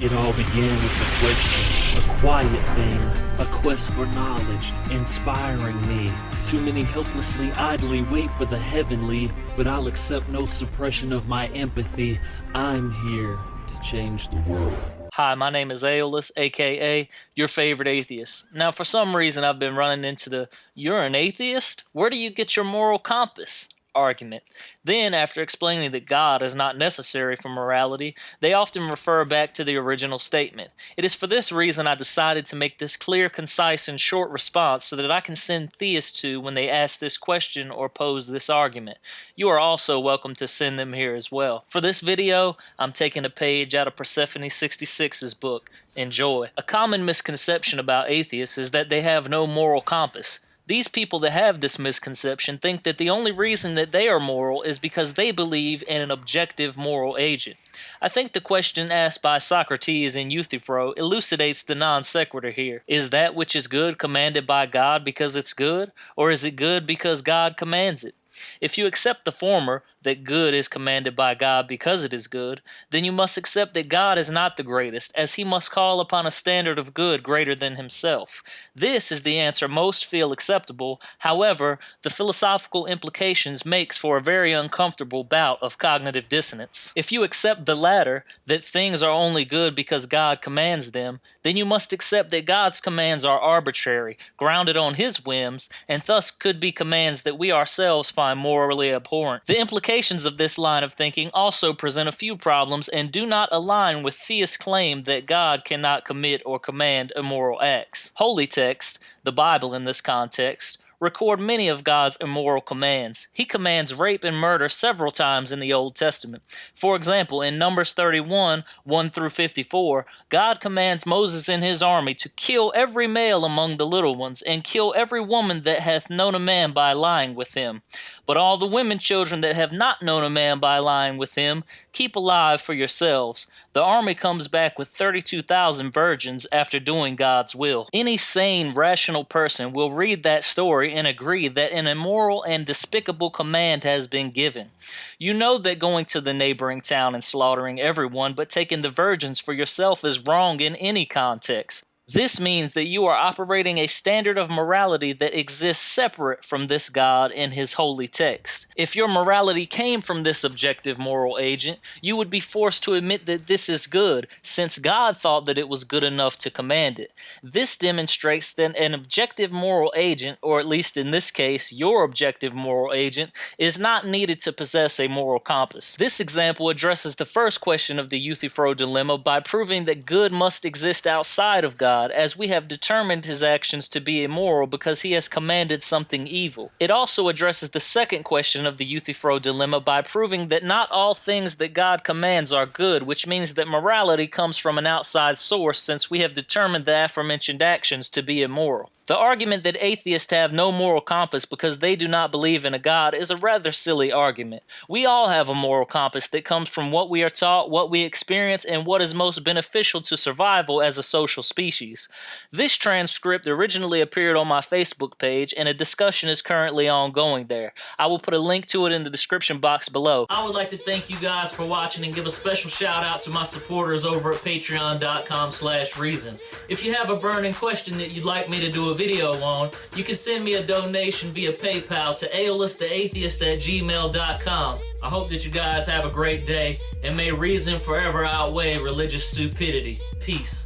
It all began with a question, a quiet thing, a quest for knowledge, inspiring me. Too many helplessly idly wait for the heavenly, but I'll accept no suppression of my empathy. I'm here to change the world. Hi, my name is Aeolus, aka your favorite atheist. Now, for some reason, I've been running into the "you're an atheist? Where do you get your moral compass?" argument. Then, after explaining that God is not necessary for morality, they often refer back to the original statement. It is for this reason I decided to make this clear, concise, and short response so that I can send theists to when they ask this question or pose this argument. You are also welcome to send them here as well. For this video, I'm taking a page out of Persephone 66's book. Enjoy. A common misconception about atheists is that they have no moral compass. These people that have this misconception think that the only reason that they are moral is because they believe in an objective moral agent. I think the question asked by Socrates in Euthyphro elucidates the non-sequitur here. Is that which is good commanded by God because it's good, or is it good because God commands it? If you accept the former, that good is commanded by God because it is good, then you must accept that God is not the greatest, as he must call upon a standard of good greater than himself. This is the answer most feel acceptable. However, the philosophical implications makes for a very uncomfortable bout of cognitive dissonance. If you accept the latter, that things are only good because God commands them, then you must accept that God's commands are arbitrary, grounded on his whims, and thus could be commands that we ourselves find morally abhorrent. The implications of this line of thinking also present a few problems and do not align with theist claim that God cannot commit or command immoral acts. Holy texts, the Bible in this context, record many of God's immoral commands. He commands rape and murder several times in the Old Testament. For example, in Numbers 31, 1 through 54, God commands Moses and his army to kill every male among the little ones, and kill every woman that hath known a man by lying with him. But all the women children that have not known a man by lying with him, keep alive for yourselves. The army comes back with 32,000 virgins after doing God's will. Any sane, rational person will read that story and agree that an immoral and despicable command has been given. You know that going to the neighboring town and slaughtering everyone but taking the virgins for yourself is wrong in any context. This means that you are operating a standard of morality that exists separate from this God in his holy text. If your morality came from this objective moral agent, you would be forced to admit that this is good, since God thought that it was good enough to command it. This demonstrates that an objective moral agent, or at least in this case, your objective moral agent, is not needed to possess a moral compass. This example addresses the first question of the Euthyphro dilemma by proving that good must exist outside of God, as we have determined his actions to be immoral because he has commanded something evil. It also addresses the second question of the Euthyphro dilemma by proving that not all things that God commands are good, which means that morality comes from an outside source, since we have determined the aforementioned actions to be immoral. The argument that atheists have no moral compass because they do not believe in a God is a rather silly argument. We all have a moral compass that comes from what we are taught, what we experience, and what is most beneficial to survival as a social species. This transcript originally appeared on my Facebook page, and a discussion is currently ongoing there. I will put a link to it in the description box below. I would like to thank you guys for watching and give a special shout out to my supporters over at patreon.com/reason. If you have a burning question that you'd like me to do a video on, you can send me a donation via PayPal to aeolustheatheist@gmail.com. I hope that you guys have a great day, and may reason forever outweigh religious stupidity. Peace.